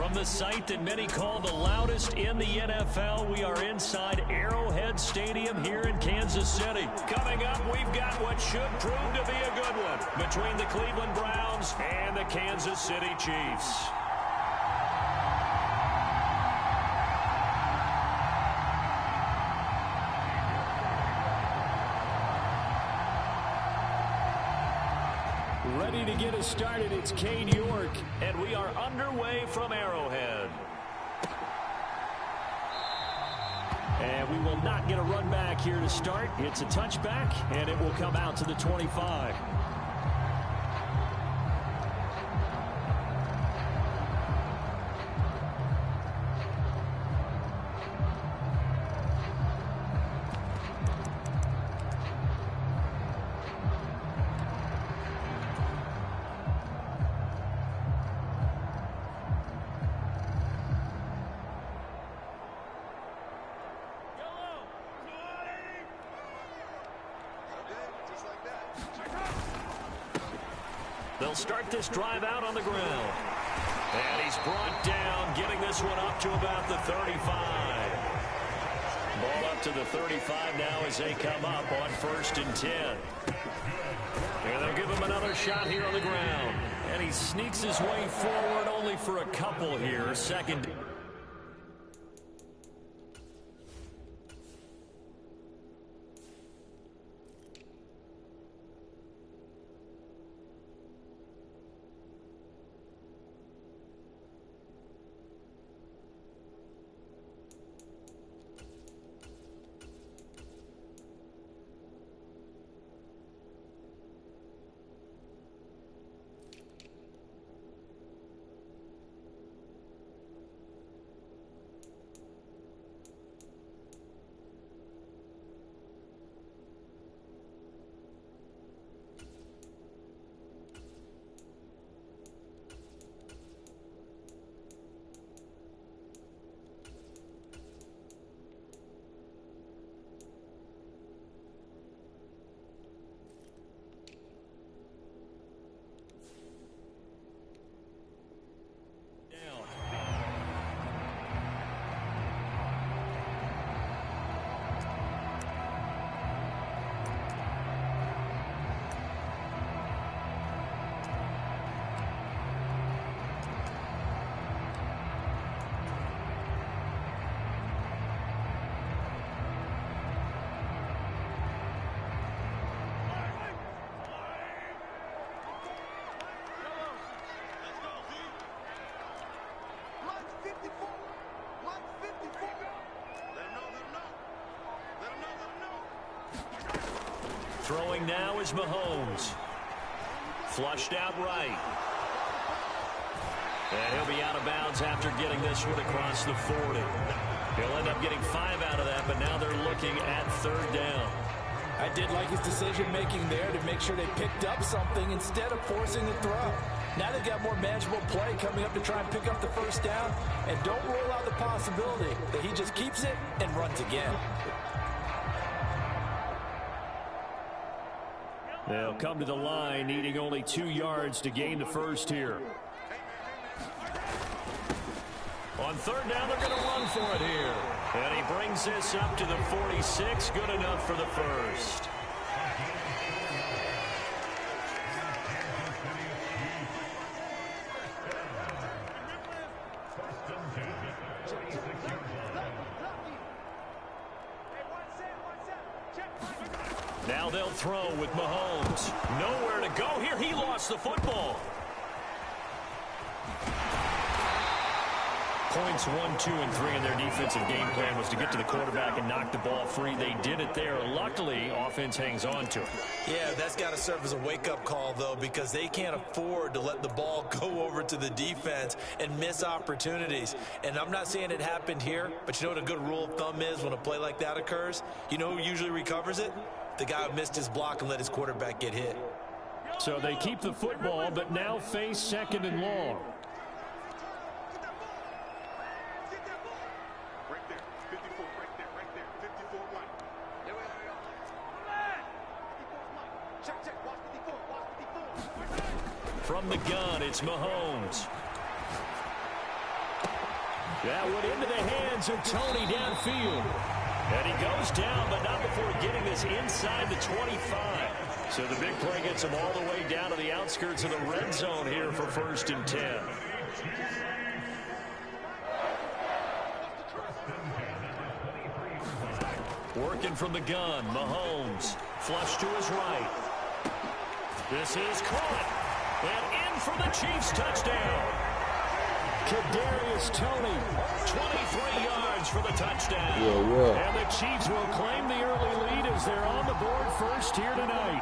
From the site that many call the loudest in the NFL, we are inside Arrowhead Stadium here in Kansas City. Coming up, we've got what should prove to be a good one between the Cleveland Browns and the Kansas City Chiefs. Ready to get us started, it's Kane York, and we are underway from Arrowhead. And we will not get a run back here to start. It's a touchback, and it will come out to the 25. They'll start this drive out on the ground. And he's brought down, getting this one up to about the 35. Ball up to the 35 now as they come up on 1st and 10. And they'll give him another shot here on the ground. And he sneaks his way forward only for a couple here. Second. Throwing now is Mahomes. Flushed out right. And he'll be out of bounds after getting this one across the 40. He'll end up getting 5 out of that, but now they're looking at 3rd down. I did like his decision-making there to make sure they picked up something instead of forcing the throw. Now they've got more manageable play coming up to try and pick up the 1st down, and don't rule out the possibility that he just keeps it and runs again. They'll come to the line, needing only 2 yards to gain the 1st here. On 3rd down, they're going to run for it here. And he brings this up to the 46. Good enough for the 1st. Now they'll throw with Mahomes. Nowhere to go here. He lost the football. Points 1, 2, and 3 in their defensive game plan was to get to the quarterback and knock the ball free. They did it there. Luckily, offense hangs on to it. Yeah, that's got to serve as a wake-up call, though, because they can't afford to let the ball go over to the defense and miss opportunities. And I'm not saying it happened here, but you know what a good rule of thumb is when a play like that occurs? You know who usually recovers it? The guy who missed his block and let his quarterback get hit. So they keep the football, but now face 2nd and long. From the gun, it's Mahomes. That went into the hands of Tony downfield. And he goes down, but not before getting this inside the 25. So the big play gets him all the way down to the outskirts of the red zone here for 1st and 10. Working from the gun, Mahomes. Flush to his right. This is caught. And in for the Chiefs touchdown. Kadarius Toney, 23 yards for the touchdown. And the Chiefs will claim the early lead as they're on the board first here tonight.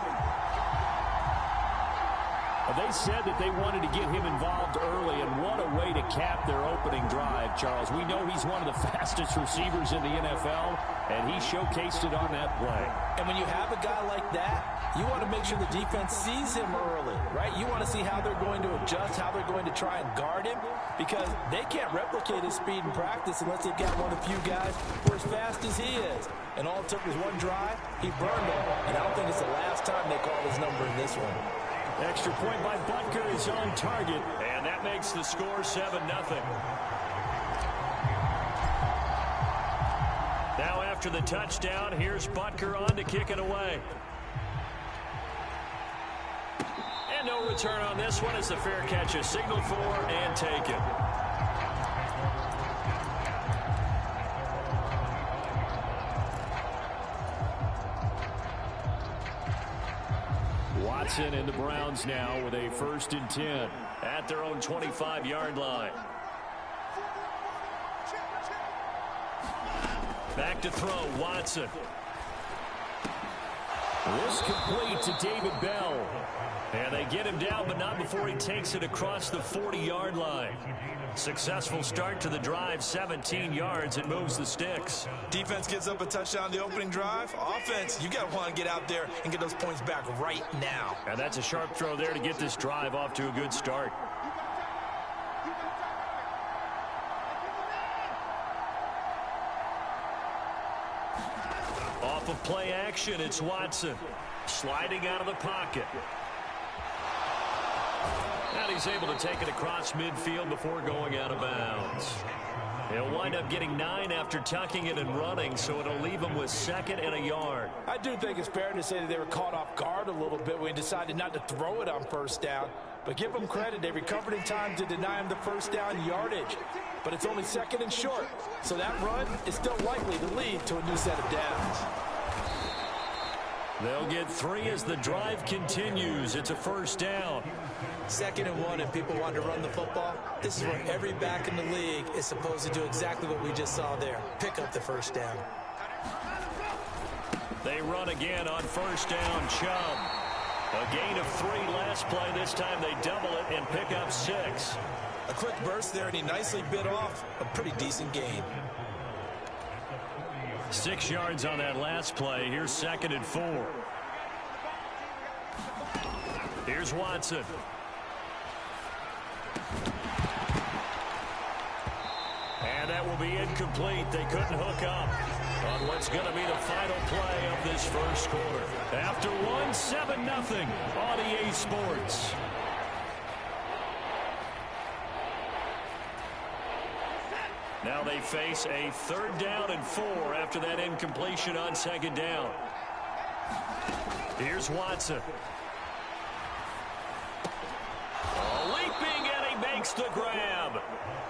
They said that they wanted to get him involved early, and what a way to cap their opening drive, Charles. We know he's one of the fastest receivers in the NFL, and he showcased it on that play. And when you have a guy like that, you want to make sure the defense sees him early, right? You want to see how they're going to adjust, how they're going to try and guard him, because they can't replicate his speed in practice unless they've got one of the few guys who are as fast as he is. And all it took was one drive, he burned them, and I don't think it's the last time they call his number in this one. Extra point by Butker is on target, and that makes the score 7-0. Now after the touchdown, here's Butker on to kick it away. And no return on this one as the fair catch is signaled for and taken. Watson and the Browns now with a 1st and 10 at their own 25-yard line. Back to throw, Watson. This complete to David Bell. And they get him down, but not before he takes it across the 40-yard line. Successful start to the drive, 17 yards. It moves the sticks. Defense gets up a touchdown the opening drive. Offense, you got to want to get out there and get those points back right now. And that's a sharp throw there to get this drive off to a good start. Off of play action, it's Watson. Sliding out of the pocket. And he's able to take it across midfield before going out of bounds. He'll wind up getting 9 after tucking it and running, so it'll leave him with 2nd and a yard. I do think it's fair to say that they were caught off guard a little bit when he decided not to throw it on 1st down. But give them credit, they recovered in time to deny him the 1st down yardage. But it's only 2nd and short, so that run is still likely to lead to a new set of downs. They'll get 3 as the drive continues. It's a 1st down. 2nd and 1, and people want to run the football. This is where every back in the league is supposed to do exactly what we just saw there. Pick up the 1st down. They run again on 1st down, Chubb. A gain of 3 last play. This time they double it and pick up 6. A quick burst there, and he nicely bit off a pretty decent gain. 6 yards on that last play. Here's 2nd and 4. Here's Watson. And that will be incomplete. They couldn't hook up on what's going to be the final play of this 1st quarter. After one, 7-0 on EA Sports. Now they face a 3rd down and 4 after that incompletion on 2nd down. Here's Watson. Leaping, and he makes the grab.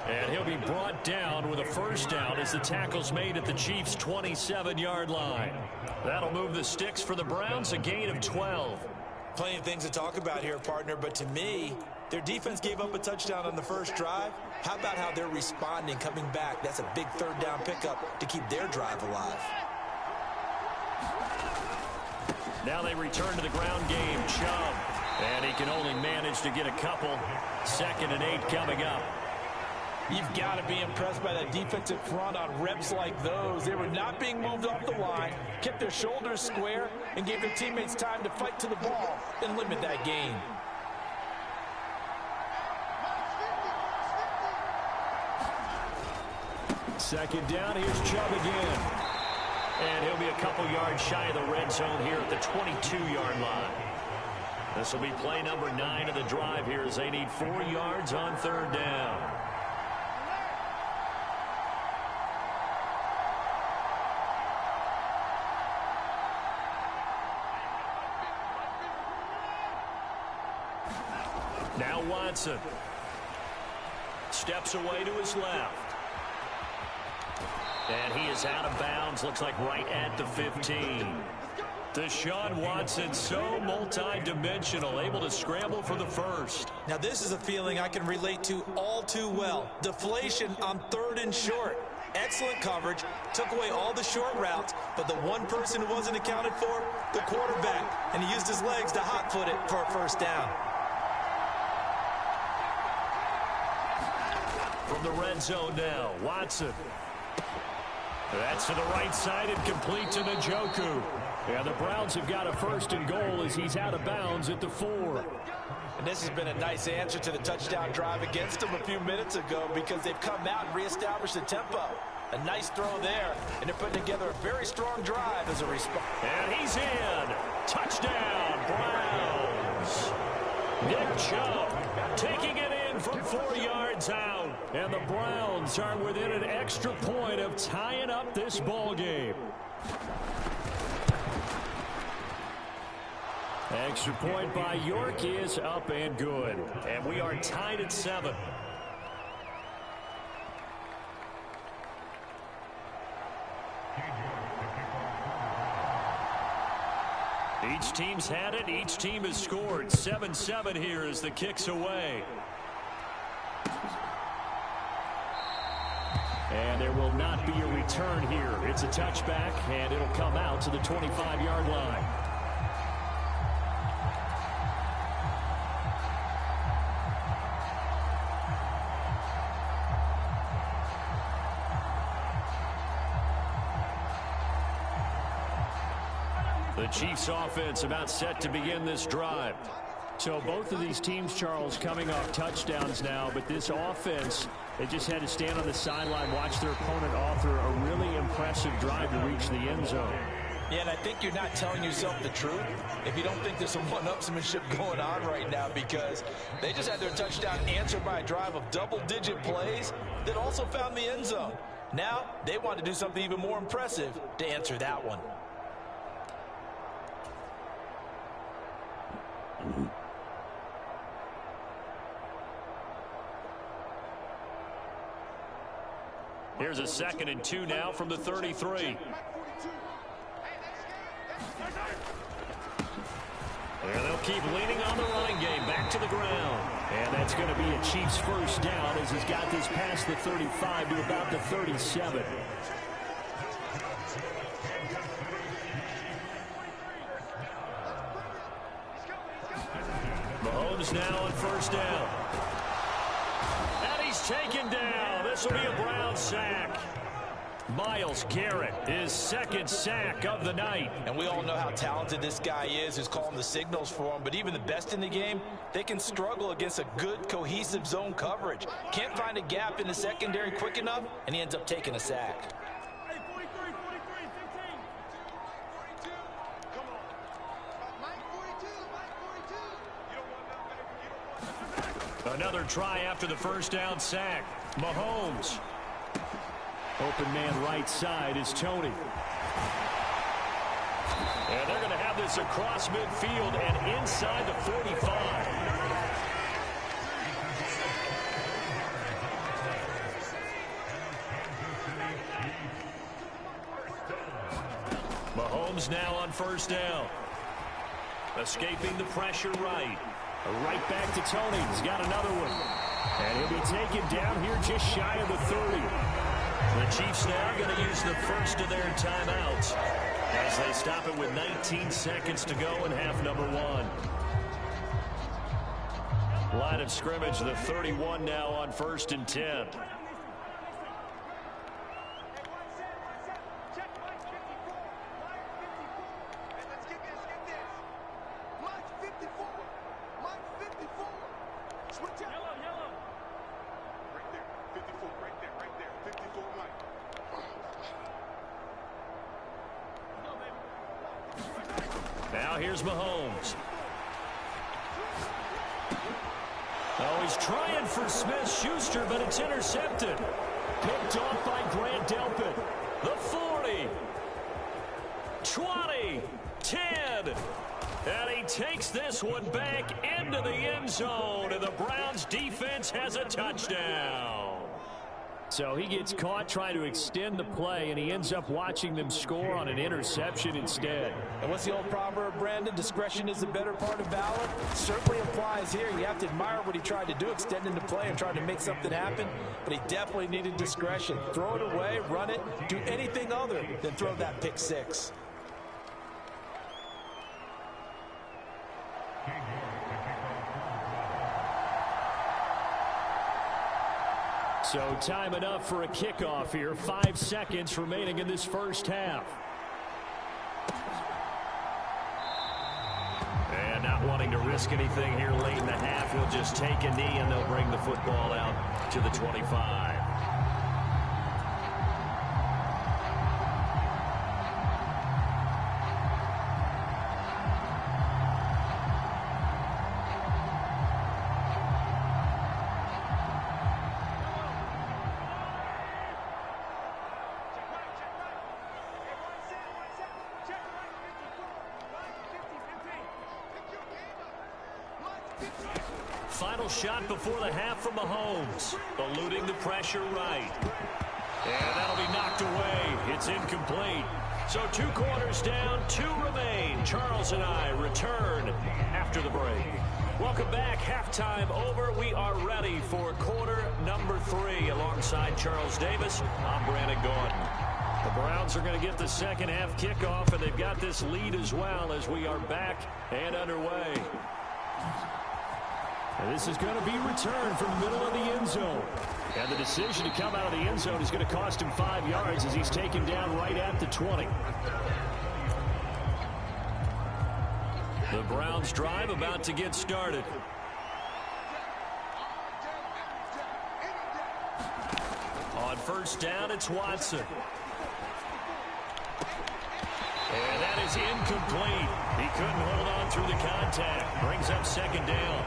And he'll be brought down with a 1st down as the tackle's made at the Chiefs' 27-yard line. That'll move the sticks for the Browns, a gain of 12. Plenty of things to talk about here, partner, but to me, their defense gave up a touchdown on the 1st drive. How about how they're responding, coming back? That's a big 3rd down pickup to keep their drive alive. Now they return to the ground game. Chubb. And he can only manage to get a couple. 2nd and 8 coming up. You've got to be impressed by that defensive front on reps like those. They were not being moved off the line, kept their shoulders square, and gave their teammates time to fight to the ball and limit that gain. Second down, here's Chubb again. And he'll be a couple yards shy of the red zone here at the 22-yard line. This will be play number 9 of the drive here as they need 4 yards on 3rd down. Now Watson. Steps away to his left. And he is out of bounds. Looks like right at the 15. Deshaun Watson, so multi-dimensional, able to scramble for the first. Now this is a feeling I can relate to all too well. Deflation on 3rd and short. Excellent coverage, took away all the short routes, but the one person who wasn't accounted for, the quarterback, and he used his legs to hot-foot it for a first down. From the red zone now, Watson. That's to the right side and complete to Njoku. And the Browns have got a 1st and goal as he's out of bounds at the 4. And this has been a nice answer to the touchdown drive against them a few minutes ago because they've come out and reestablished the tempo. A nice throw there, and they're putting together a very strong drive as a response. And he's in. Touchdown, Browns. Nick Chubb taking it in from 4 yards out. And the Browns are within an extra point of tying up this ball game. Extra point by York is up and good. And we are tied at 7. Each team's had it. Each team has scored. 7-7 here as the kick's away. And there will not be a return here. It's a touchback, and it'll come out to the 25-yard line. The Chiefs offense about set to begin this drive. So both of these teams, Charles, coming off touchdowns now, but this offense, they just had to stand on the sideline, watch their opponent author a really impressive drive to reach the end zone. Yeah, and I think you're not telling yourself the truth if you don't think there's some one-upsmanship going on right now, because they just had their touchdown answered by a drive of double-digit plays that also found the end zone. Now they want to do something even more impressive to answer that one. Here's a 2nd and 2 now from the 33. And they'll keep leaning on the running game back to the ground. And that's going to be a Chiefs first down as he's got this past the 35 to about the 37. Mahomes now on first down. And he's taken down. This will be a Brown sack. Myles Garrett, his 2nd sack of the night. And we all know how talented this guy is who's calling the signals for him, but even the best in the game, they can struggle against a good, cohesive zone coverage. Can't find a gap in the secondary quick enough, and he ends up taking a sack. Another try after the first down sack. Mahomes. Open man right side is Tony. And they're going to have this across midfield and inside the 45. Mahomes now on first down. Escaping the pressure right. Right back to Tony. He's got another one. And he'll be taken down here just shy of the 30. The Chiefs now going to use the first of their timeouts as they stop it with 19 seconds to go in half number 1. Line of scrimmage, the 31 now on 1st and 10. Now here's Mahomes. Oh, he's trying for Smith-Schuster, but it's intercepted. Picked off by Grant Delpit. The 40. 20. 10. And he takes this one back into the end zone, and the Browns defense has a touchdown. So he gets caught trying to extend the play, and he ends up watching them score on an interception instead. And what's the old proverb, Brandon? Discretion is the better part of valor. Certainly applies here. You have to admire what he tried to do, extending the play and trying to make something happen. But he definitely needed discretion. Throw it away, run it, do anything other than throw that pick six. So time enough for a kickoff here. 5 seconds remaining in this first half. And not wanting to risk anything here late in the half, he'll just take a knee and they'll bring the football out to the 25. Final shot before the half from Mahomes. Eluding the pressure right. And that'll be knocked away. It's incomplete. So 2 quarters down, 2 remain. Charles and I return after the break. Welcome back. Halftime over. We are ready for quarter number 3. Alongside Charles Davis, I'm Brandon Gordon. The Browns are going to get the second half kickoff, and they've got this lead as well as we are back and underway. And this is going to be returned from the middle of the end zone. And the decision to come out of the end zone is going to cost him 5 yards as he's taken down right at the 20. The Browns drive about to get started. On first down, it's Watson. And that is incomplete. He couldn't hold on through the contact. Brings up second down.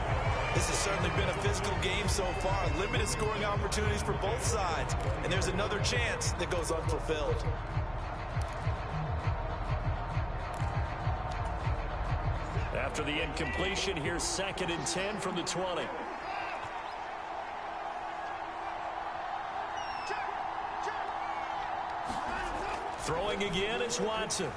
This has certainly been a physical game so far. Limited scoring opportunities for both sides. And there's another chance that goes unfulfilled. After the incompletion, here's 2nd and 10 from the 20. Throwing again, it's Watson.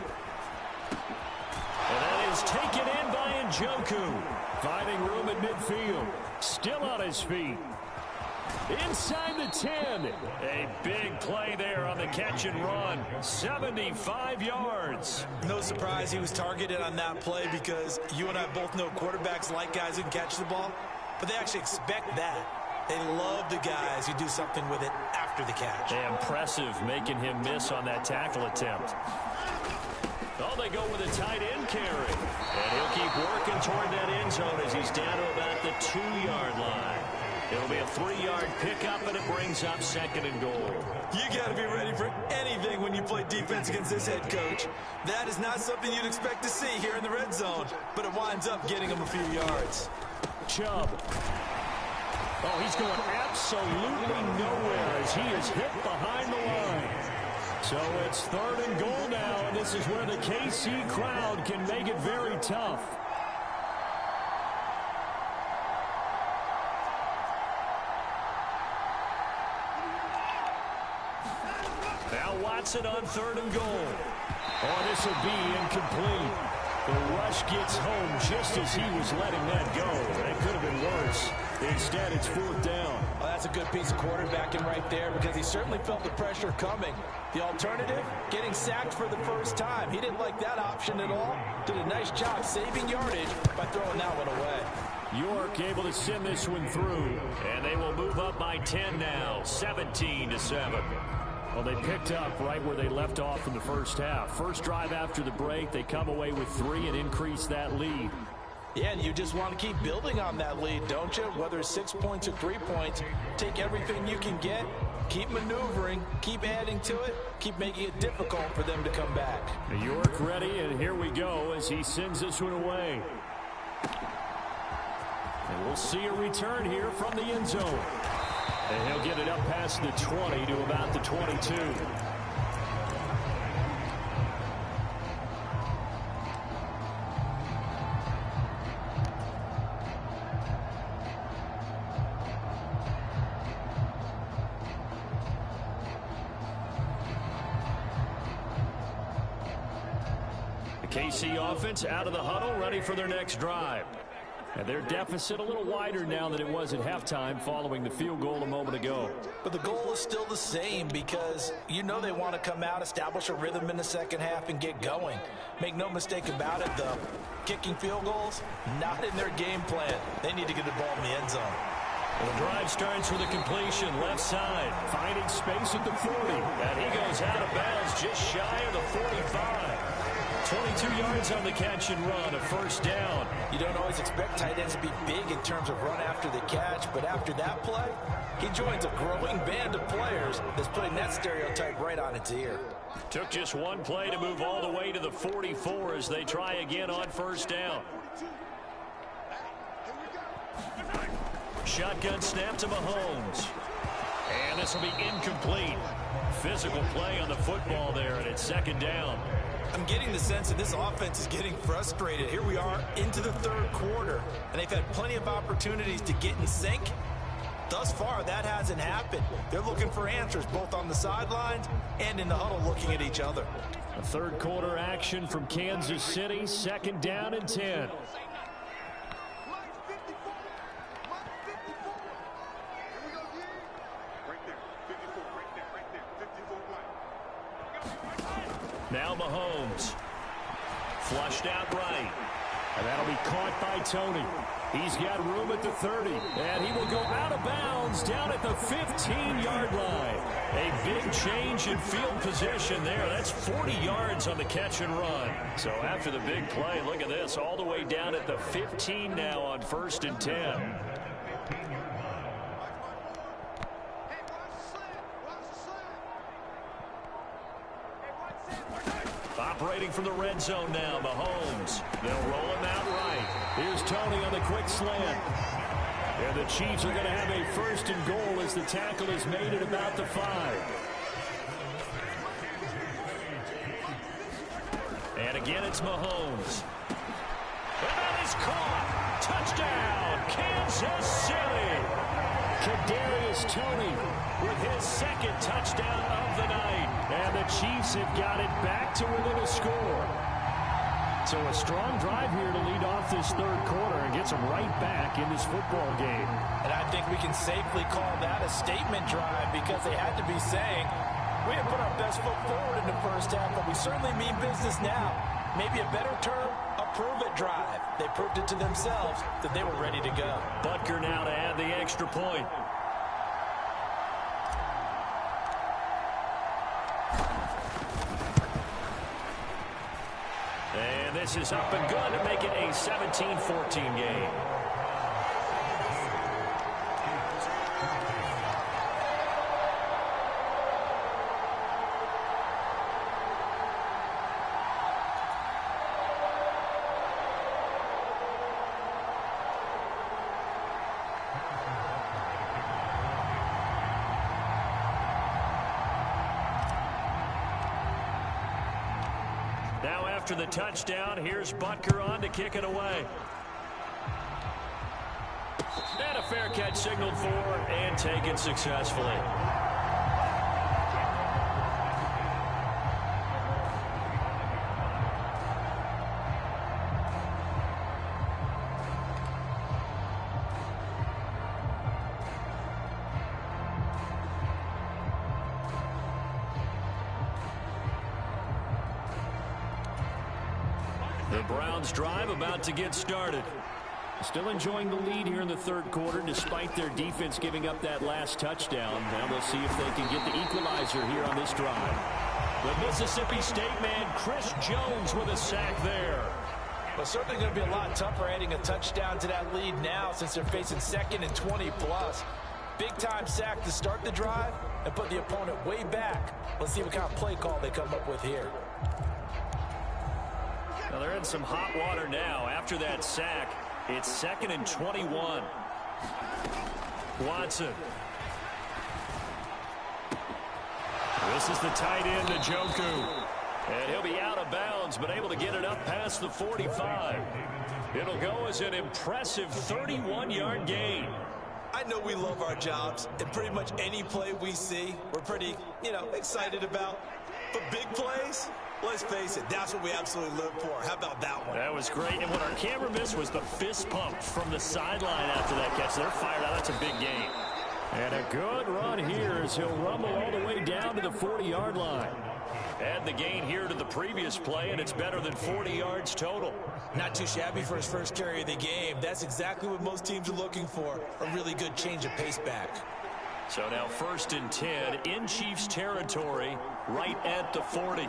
And that is taken in by Njoku. Finding room at midfield. Still on his feet. Inside the 10. A big play there on the catch and run. 75 yards. No surprise he was targeted on that play because you and I both know quarterbacks like guys who can catch the ball, but they actually expect that. They love the guys who do something with it after the catch. Impressive making him miss on that tackle attempt. Oh, they go with a tight end carry. And he'll keep working toward that end zone as he's down to about the 2-yard line. It'll be a 3-yard pickup, and it brings up 2nd and goal. You got to be ready for anything when you play defense against this head coach. That is not something you'd expect to see here in the red zone, but it winds up getting him a few yards. Chubb. Oh, he's going absolutely nowhere as he is hit behind the line. So it's 3rd and goal now, and this is where the KC crowd can make it very tough. Now Watson on 3rd and goal. Oh, this will be incomplete. The rush gets home just as he was letting that go. That could have been worse. Instead, it's 4th down. Well, that's a good piece of quarterbacking right there because he certainly felt the pressure coming. The alternative, getting sacked for the first time. He didn't like that option at all. Did a nice job saving yardage by throwing that one away. York able to send this one through. And they will move up by 10 now, 17-7. Well, they picked up right where they left off in the first half. First drive after the break, they come away with 3 and increase that lead. Yeah, and you just want to keep building on that lead, don't you? Whether it's 6 points or 3 points, take everything you can get, keep maneuvering, keep adding to it, keep making it difficult for them to come back. York ready, and here we go as he sends this one away. And we'll see a return here from the end zone. And he'll get it up past the 20 to about the 22. KC offense out of the huddle, ready for their next drive. And their deficit a little wider now than it was at halftime following the field goal a moment ago. But the goal is still the same because you know they want to come out, establish a rhythm in the second half, and get going. Make no mistake about it, though. Kicking field goals, not in their game plan. They need to get the ball in the end zone. Well, the drive starts with a completion, left side, finding space at the 40. And he goes out of bounds just shy of the 45. 22 yards on the catch and run, a first down. You don't always expect tight ends to be big in terms of run after the catch, but after that play, he joins a growing band of players that's putting that stereotype right on its ear. Took just one play to move all the way to the 44 as they try again on first down. Shotgun snap to Mahomes. And this will be incomplete. Physical play on the football there, and it's second down. I'm getting the sense that this offense is getting frustrated. Here we are into the third quarter, and they've had plenty of opportunities to get in sync. Thus far, that hasn't happened. They're looking for answers both on the sidelines and in the huddle looking at each other. A third quarter action from Kansas City, second down and 10. Now Mahomes. Flushed out right. And that'll be caught by Tony. He's got room at the 30. And he will go out of bounds down at the 15-yard line. A big change in field position there. That's 40 yards on the catch and run. So after the big play, look at this. All the way down at the 15 now on first and 10. Operating from the red zone now, Mahomes. They'll roll him out right. Here's Tony on the quick slant. And the Chiefs are going to have a first and goal as the tackle is made at about the 5. And again, it's Mahomes. And that is caught. Touchdown, Kansas City. Kadarius Toney with his second touchdown of the night. And the Chiefs have got it back to within a score. So a strong drive here to lead off this third quarter and gets them right back in this football game. And I think we can safely call that a statement drive because they had to be saying, we didn't put our best foot forward in the first half, but we certainly mean business now. Maybe a better term, a prove-it drive. They proved it to themselves that they were ready to go. Butker now to add the extra point. And this is up and good to make it a 17-14 game. Now after the touchdown, here's Butker on to kick it away. And a fair catch signaled for and taken successfully. The Browns drive about to get started. Still enjoying the lead here in the third quarter despite their defense giving up that last touchdown. Now we'll see if they can get the equalizer here on this drive. The Mississippi State man, Chris Jones, with a sack there. Well, certainly going to be a lot tougher adding a touchdown to that lead now since they're facing second and 20+. Big-time sack to start the drive and put the opponent way back. Let's see what kind of play call they come up with here. Now they're in some hot water now. After that sack, it's second and 21. Watson. This is the tight end, Njoku. And he'll be out of bounds, but able to get it up past the 45. It'll go as an impressive 31-yard gain. I know we love our jobs, and pretty much any play we see, we're pretty, excited about. But big plays, Let's face it, that's what we absolutely live for. How about that one? That was great. And what our camera missed was the fist pump from the sideline after that catch. They're fired out. That's a big gain. And a good run here as he'll rumble all the way down to the 40-yard line. Add the gain here to the previous play, and it's better than 40 yards total. Not too shabby for his first carry of the game. That's exactly what most teams are looking for, a really good change of pace back. So now 1st and 10 in Chiefs territory, right at the 40.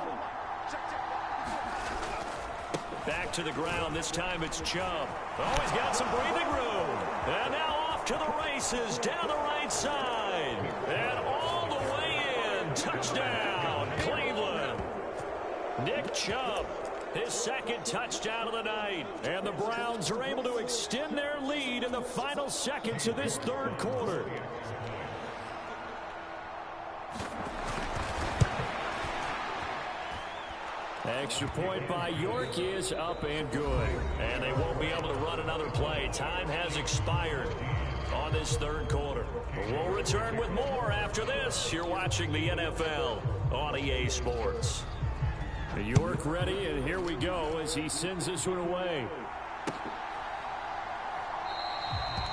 Back to the ground. This time it's Chubb. Oh, he's got some breathing room. And now off to the races down the right side. And all the way in. Touchdown, Cleveland. Nick Chubb, his 2nd touchdown of the night. And the Browns are able to extend their lead in the final seconds of this 3rd quarter. Extra point by York is up and good. And they won't be able to run another play. Time has expired on this 3rd quarter. We'll return with more after this. You're watching the NFL on EA Sports. York ready, and here we go as he sends this one away.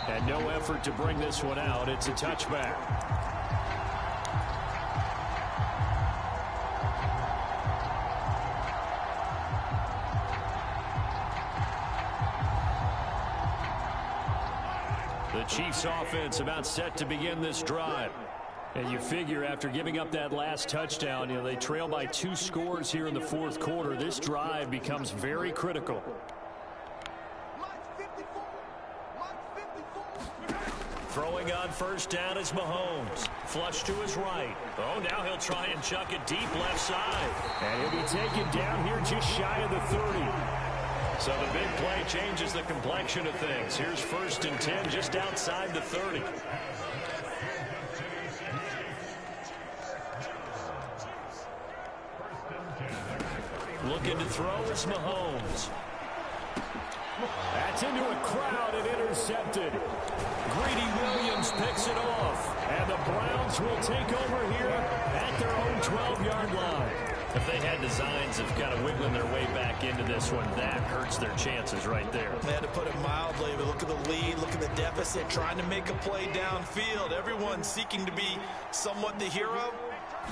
And no effort to bring this one out. It's a touchback. The Chiefs offense about set to begin this drive. And you figure after giving up that last touchdown, they trail by 2 scores here in the 4th quarter. This drive becomes very critical. Throwing on 1st down is Mahomes. Flush to his right. Oh, now he'll try and chuck it deep left side. And he'll be taken down here just shy of the 30. So the big play changes the complexion of things. Here's 1st and 10 just outside the 30. Looking to throw is Mahomes. That's into a crowd and intercepted. Greedy Williams picks it off. And the Browns will take over here at their own 12-yard line. If they had designs of kind of wiggling their way back into this one, that hurts their chances right there. They had to put it mildly, but look at the lead, look at the deficit, trying to make a play downfield. Everyone seeking to be somewhat the hero.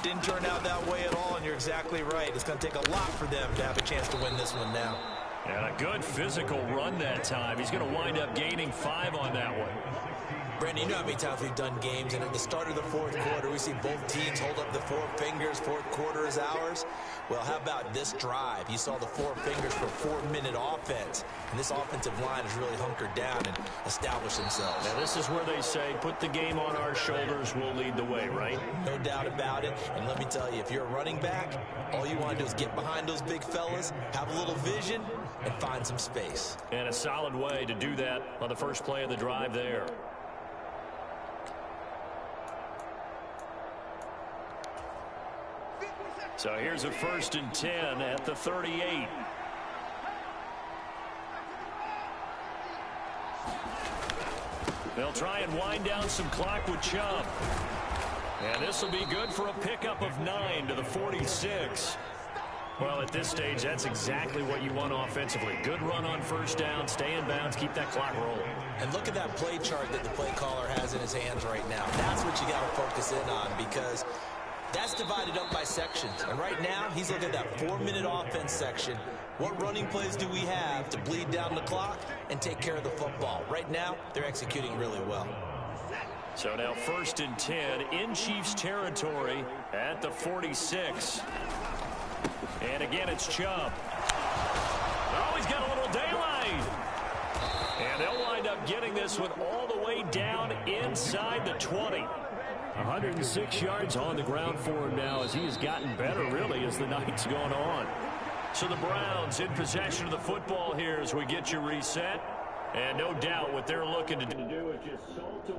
Didn't turn out that way at all, and you're exactly right. It's going to take a lot for them to have a chance to win this one now. And a good physical run that time. He's going to wind up gaining 5 on that one. Brandon, you know how many times we've done games, and at the start of the 4th quarter, we see both teams hold up the 4 fingers. 4th quarter is ours. Well, how about this drive? You saw the 4 fingers for 4-minute offense, and this offensive line has really hunkered down and established themselves. Now, this is where they say, put the game on our shoulders, we'll lead the way, right? No doubt about it, and let me tell you, if you're a running back, all you want to do is get behind those big fellas, have a little vision, and find some space. And a solid way to do that on the first play of the drive there. So here's a 1st and 10 at the 38. They'll try and wind down some clock with Chubb. And this will be good for a pickup of 9 to the 46. Well, at this stage, that's exactly what you want offensively. Good run on 1st down, stay in bounds, keep that clock rolling. And look at that play chart that the play caller has in his hands right now. That's what you got to focus in on, because that's divided up by sections. And right now, he's looking at that 4-minute offense section. What running plays do we have to bleed down the clock and take care of the football? Right now, they're executing really well. So now 1st and 10 in Chiefs territory at the 46. And again, it's Chubb. Oh, he's got a little daylight. And they'll wind up getting this one all the way down inside the 20. 106 yards on the ground for him now as he has gotten better, really, as the night's gone on. So the Browns in possession of the football here as we get you reset. And no doubt what they're looking to do is just